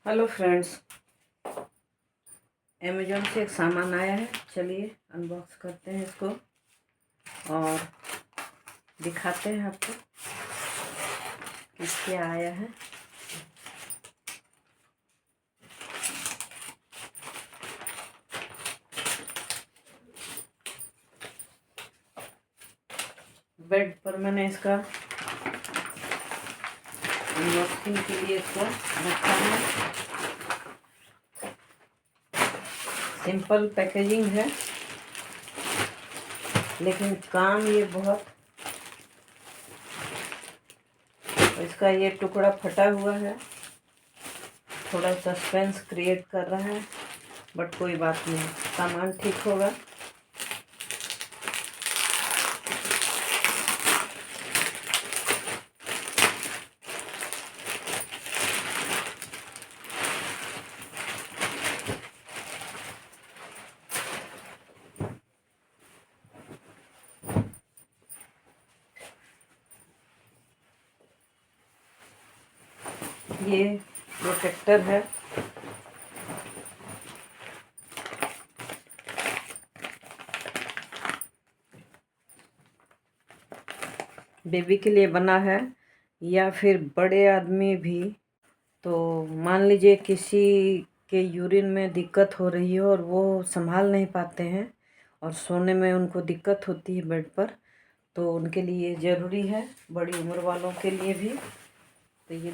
Hello friends, Amazon से एक सामान आया है। चलिए अनबॉक्स करते हैं इसको और दिखाते हैं आपको कि क्या आया है। बेड पर मैंने इसका अनबॉक्सिंग के लिए इसको रखा है। सिंपल पैकेजिंग है, लेकिन काम ये बहुत। इसका ये टुकड़ा फटा हुआ है, थोड़ा सस्पेंस क्रिएट कर रहा है, बट कोई बात नहीं, सामान ठीक होगा। ये प्रोटेक्टर है। बेबी के लिए बना है या फिर बड़े आदमी भी। तो मान लीजिए किसी के यूरिन में दिक्कत हो रही है और वो संभाल नहीं पाते हैं और सोने में उनको दिक्कत होती है बेड पर, तो उनके लिए ज़रूरी है, बड़ी उम्र वालों के लिए भी। तो ये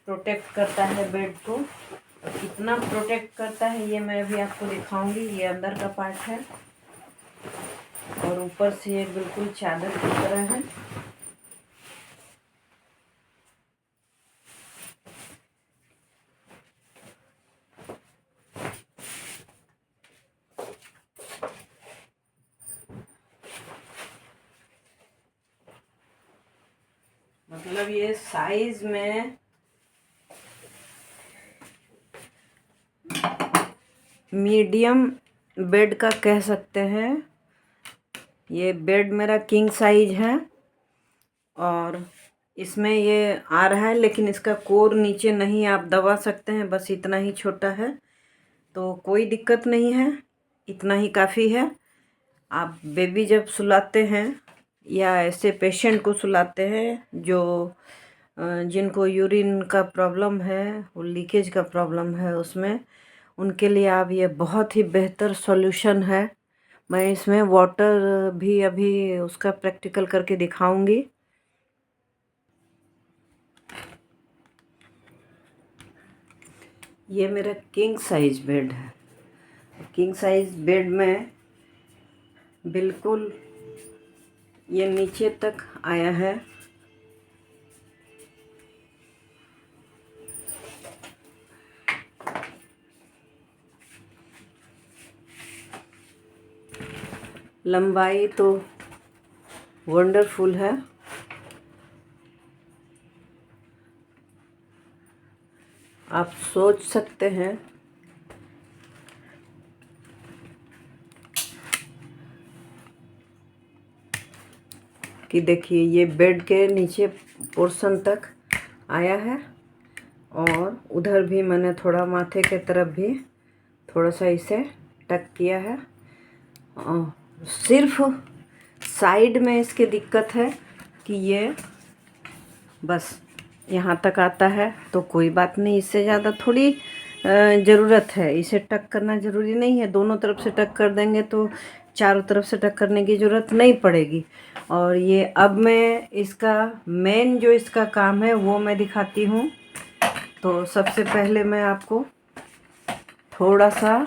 प्रोटेक्ट करता है बेड को। और कितना प्रोटेक्ट करता है ये मैं अभी आपको दिखाऊंगी। ये अंदर का पार्ट है और ऊपर से ये बिल्कुल चादर की तरह है। मतलब ये साइज में मीडियम बेड का कह सकते हैं। ये बेड मेरा किंग साइज है और इसमें ये आ रहा है, लेकिन इसका कोर नीचे नहीं आप दबा सकते हैं, बस इतना ही छोटा है। तो कोई दिक्कत नहीं है, इतना ही काफ़ी है। आप बेबी जब सुलाते हैं या ऐसे पेशेंट को सुलाते हैं जो जिनको यूरिन का प्रॉब्लम है, वो लीकेज का प्रॉब्लम है, उसमें उनके लिए आप ये बहुत ही बेहतर सॉल्यूशन है। मैं इसमें वाटर भी अभी उसका प्रैक्टिकल करके दिखाऊंगी। ये मेरा किंग साइज बेड है। किंग साइज बेड में बिल्कुल ये नीचे तक आया है। लंबाई तो वंडरफुल है। आप सोच सकते हैं कि देखिए ये बेड के नीचे पोर्शन तक आया है और उधर भी मैंने थोड़ा माथे के तरफ भी थोड़ा सा इसे टक किया है। सिर्फ साइड में इसके दिक्कत है कि ये बस यहाँ तक आता है, तो कोई बात नहीं, इससे ज़्यादा थोड़ी ज़रूरत है। इसे टक करना ज़रूरी नहीं है, दोनों तरफ से टक कर देंगे तो चारों तरफ से टक करने की ज़रूरत नहीं पड़ेगी। और ये अब मैं इसका मेन जो इसका काम है वो मैं दिखाती हूँ। तो सबसे पहले मैं आपको थोड़ा सा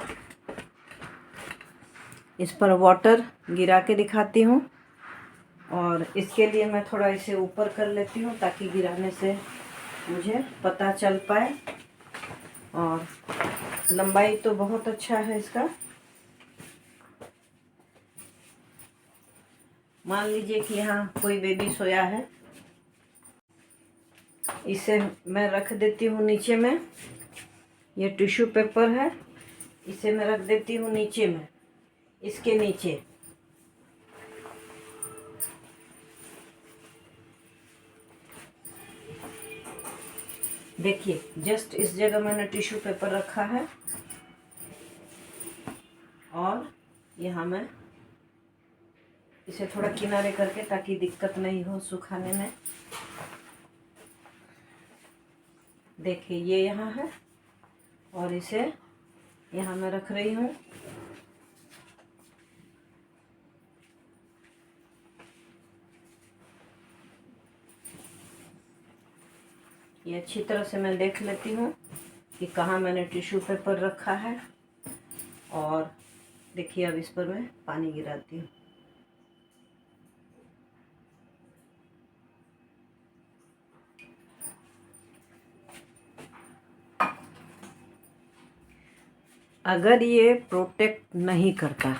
इस पर वाटर गिरा के दिखाती हूँ और इसके लिए मैं थोड़ा इसे ऊपर कर लेती हूँ ताकि गिराने से मुझे पता चल पाए। और लंबाई तो बहुत अच्छा है इसका। मान लीजिए कि यहाँ कोई बेबी सोया है, इसे मैं रख देती हूँ नीचे में। ये टिश्यू पेपर है, इसे मैं रख देती हूँ नीचे में, इसके नीचे। देखिए जस्ट इस जगह मैंने टिश्यू पेपर रखा है और यहाँ मैं इसे थोड़ा किनारे करके, ताकि दिक्कत नहीं हो सुखाने में। देखिए ये यहाँ है और इसे यहाँ मैं रख रही हूँ। ये अच्छी तरह से मैं देख लेती हूँ कि कहाँ मैंने टिश्यू पेपर रखा है। और देखिए अब इस पर मैं पानी गिराती हूँ। अगर ये प्रोटेक्ट नहीं करता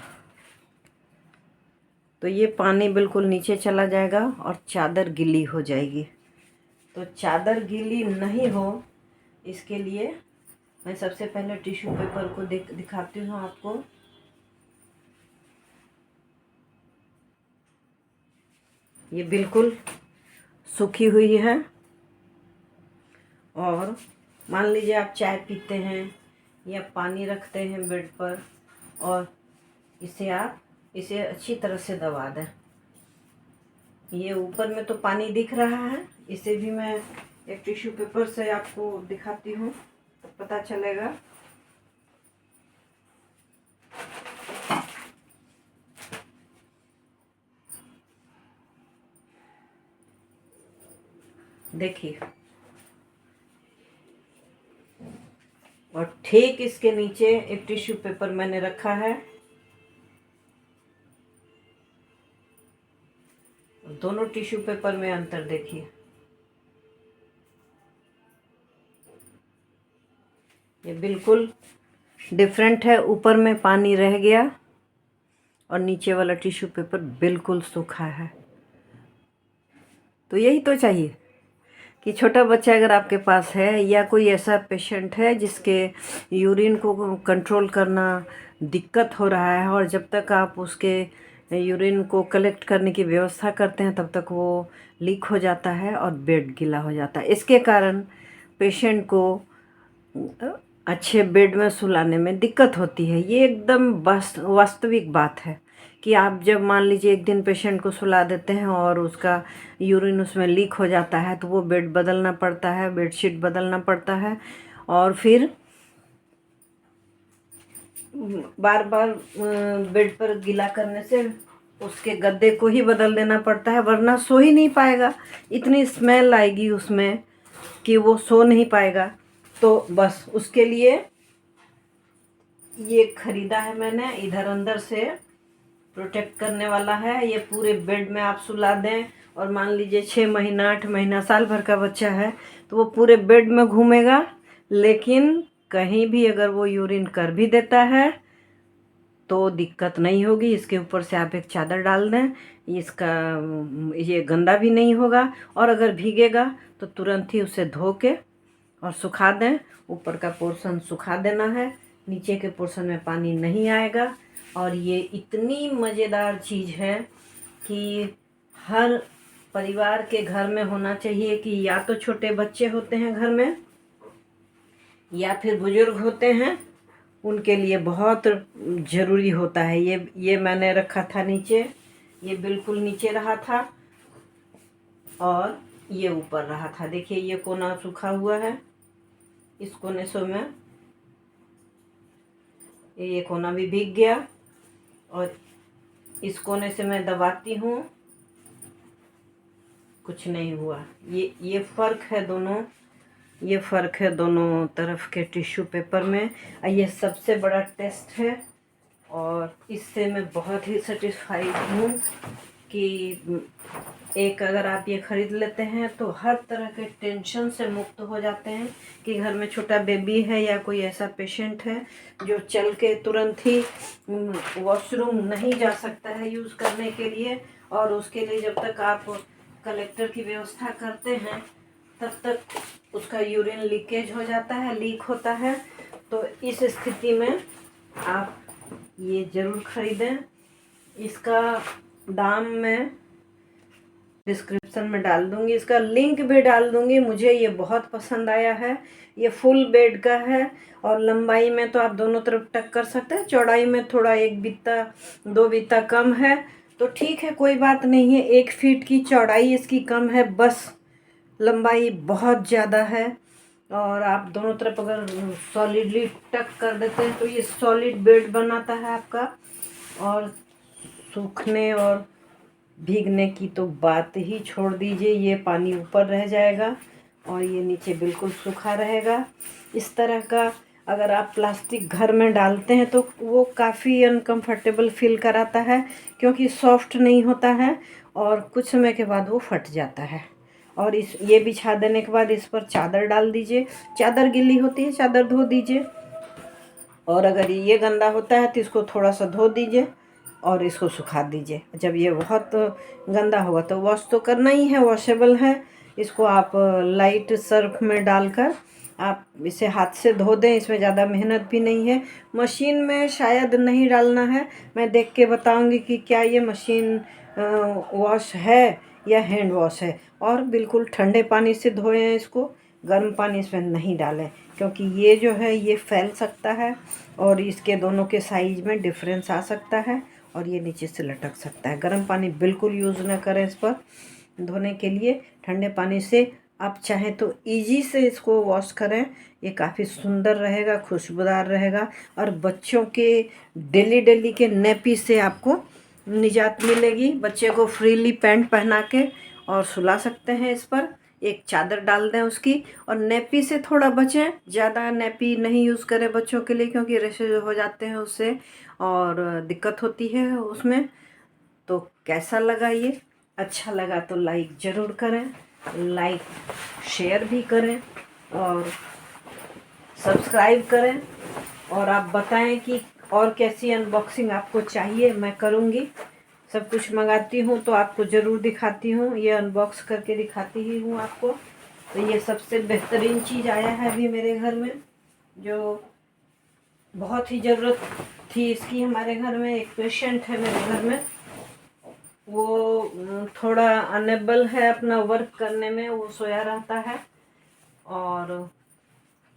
तो ये पानी बिल्कुल नीचे चला जाएगा और चादर गीली हो जाएगी। तो चादर गीली नहीं हो इसके लिए मैं सबसे पहले टिश्यू पेपर को दिखाती हूँ आपको। ये बिल्कुल सूखी हुई है। और मान लीजिए आप चाय पीते हैं या पानी रखते हैं बेड पर और इसे अच्छी तरह से दबा दें। ये ऊपर में तो पानी दिख रहा है, इसे भी मैं एक टिश्यू पेपर से आपको दिखाती हूँ तो पता चलेगा। देखिए और ठीक इसके नीचे एक टिश्यू पेपर मैंने रखा है। दोनों टिश्यू पेपर में अंतर देखिए। ये बिल्कुल डिफरेंट है। ऊपर में पानी रह गया और नीचे वाला टिश्यू पेपर बिल्कुल सूखा है। तो यही तो चाहिए कि छोटा बच्चा अगर आपके पास है या कोई ऐसा पेशेंट है जिसके यूरिन को कंट्रोल करना दिक्कत हो रहा है, और जब तक आप उसके यूरिन को कलेक्ट करने की व्यवस्था करते हैं तब तक वो लीक हो जाता है और बेड गीला हो जाता है। इसके कारण पेशेंट को अच्छे बेड में सुलाने में दिक्कत होती है। ये एकदम वास्तविक बात है कि आप जब मान लीजिए एक दिन पेशेंट को सुला देते हैं और उसका यूरिन उसमें लीक हो जाता है तो वो बेड बदलना पड़ता है, बेडशीट बदलना पड़ता है और फिर बार बार बेड पर गीला करने से उसके गद्दे को ही बदल देना पड़ता है, वरना सो ही नहीं पाएगा। इतनी स्मेल आएगी उसमें कि वो सो नहीं पाएगा। तो बस उसके लिए ये खरीदा है मैंने। इधर अंदर से प्रोटेक्ट करने वाला है। ये पूरे बेड में आप सुला दें और मान लीजिए 6 महीना 8 महीना साल भर का बच्चा है तो वो पूरे बेड में घूमेगा, लेकिन कहीं भी अगर वो यूरिन कर भी देता है तो दिक्कत नहीं होगी। इसके ऊपर से आप एक चादर डाल दें, ये गंदा भी नहीं होगा। और अगर भीगेगा तो तुरंत ही उसे धो के और सुखा दें। ऊपर का पोर्शन सुखा देना है, नीचे के पोर्शन में पानी नहीं आएगा। और ये इतनी मज़ेदार चीज़ है कि हर परिवार के घर में होना चाहिए। कि या तो छोटे बच्चे होते हैं घर में या फिर बुजुर्ग होते हैं, उनके लिए बहुत ज़रूरी होता है। ये मैंने रखा था नीचे, ये बिल्कुल नीचे रहा था और ये ऊपर रहा था। देखिए ये कोना सूखा हुआ है, इस कोने से मैं ये कोना भी भीग गया और इस कोने से मैं दबाती हूँ, कुछ नहीं हुआ। ये फ़र्क है दोनों, ये फ़र्क है दोनों तरफ के टिश्यू पेपर में। ये सबसे बड़ा टेस्ट है और इससे मैं बहुत ही सेटिस्फाइड हूँ कि एक अगर आप ये ख़रीद लेते हैं तो हर तरह के टेंशन से मुक्त हो जाते हैं। कि घर में छोटा बेबी है या कोई ऐसा पेशेंट है जो चल के तुरंत ही वॉशरूम नहीं जा सकता है यूज़ करने के लिए, और उसके लिए जब तक आप कलेक्टर की व्यवस्था करते हैं तब तक उसका यूरिन लीकेज हो जाता है, लीक होता है। तो इस स्थिति में आप ये ज़रूर ख़रीदें। इसका दाम मैं डिस्क्रिप्शन में डाल दूंगी, इसका लिंक भी डाल दूंगी। मुझे ये बहुत पसंद आया है। ये फुल बेड का है और लंबाई में तो आप दोनों तरफ टक कर सकते हैं, चौड़ाई में थोड़ा 1 बित्ता 2 बित्ता कम है तो ठीक है, कोई बात नहीं है। 1 फीट की चौड़ाई इसकी कम है, बस लंबाई बहुत ज़्यादा है। और आप दोनों तरफ अगर सॉलिडली टक कर देते हैं तो ये सॉलिड बेड बनाता है आपका। और सूखने और भीगने की तो बात ही छोड़ दीजिए, ये पानी ऊपर रह जाएगा और ये नीचे बिल्कुल सूखा रहेगा। इस तरह का अगर आप प्लास्टिक घर में डालते हैं तो वो काफ़ी अनकंफर्टेबल फील कराता है, क्योंकि सॉफ्ट नहीं होता है और कुछ समय के बाद वो फट जाता है। और ये बिछा देने के बाद इस पर चादर डाल दीजिए। चादर गीली होती है, चादर धो दीजिए। और अगर ये गंदा होता है तो इसको थोड़ा सा धो दीजिए और इसको सुखा दीजिए। जब ये बहुत गंदा होगा तो वॉश तो करना ही है, वॉशेबल है। इसको आप लाइट सर्फ में डालकर आप इसे हाथ से धो दें, इसमें ज़्यादा मेहनत भी नहीं है। मशीन में शायद नहीं डालना है, मैं देख के बताऊंगी कि क्या ये मशीन वॉश है या हैंड वॉश है। और बिल्कुल ठंडे पानी से धोएं इसको, गर्म पानी इसमें नहीं डालें, क्योंकि ये जो है ये फैल सकता है और इसके दोनों के साइज में डिफरेंस आ सकता है और ये नीचे से लटक सकता है। गर्म पानी बिल्कुल यूज़ ना करें इस पर धोने के लिए। ठंडे पानी से आप चाहें तो इजी से इसको वॉश करें, ये काफ़ी सुंदर रहेगा, खुशबूदार रहेगा। और बच्चों के डेली डेली के नेपी से आपको निजात मिलेगी। बच्चे को फ्रीली पैंट पहना के और सुला सकते हैं इस पर। एक चादर डाल दें उसकी, और नेपी से थोड़ा बचें, ज़्यादा नेपी नहीं यूज़ करें बच्चों के लिए, क्योंकि रैशेज हो जाते हैं उससे और दिक्कत होती है उसमें। तो कैसा लगा ये? अच्छा लगा तो लाइक ज़रूर करें, लाइक शेयर भी करें और सब्सक्राइब करें। और आप बताएं कि और कैसी अनबॉक्सिंग आपको चाहिए, मैं करूँगी। सब कुछ मंगाती हूँ तो आपको ज़रूर दिखाती हूँ, ये अनबॉक्स करके दिखाती ही हूँ आपको। तो ये सबसे बेहतरीन चीज़ आया है अभी मेरे घर में, जो बहुत ही ज़रूरत थी इसकी हमारे घर में। एक पेशेंट है मेरे घर में, वो थोड़ा अनेबल है अपना वर्क करने में, वो सोया रहता है और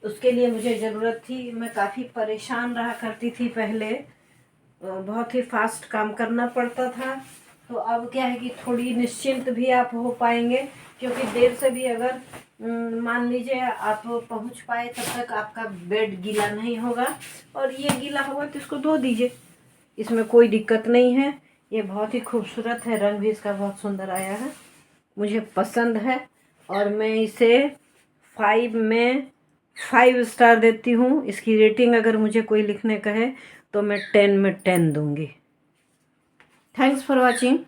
उसके लिए मुझे ज़रूरत थी। मैं काफ़ी परेशान रहा करती थी पहले, बहुत ही फास्ट काम करना पड़ता था। तो अब क्या है कि थोड़ी निश्चिंत भी आप हो पाएंगे, क्योंकि देर से भी अगर मान लीजिए आप पहुंच पाए तब तक आपका बेड गीला नहीं होगा। और ये गीला होगा तो इसको धो दीजिए, इसमें कोई दिक्कत नहीं है। ये बहुत ही खूबसूरत है, रंग भी इसका बहुत सुंदर आया है, मुझे पसंद है। और मैं इसे 5 स्टार देती हूँ। इसकी रेटिंग अगर मुझे कोई लिखने कहे तो मैं 10 में 10 दूंगी। Thanks for watching.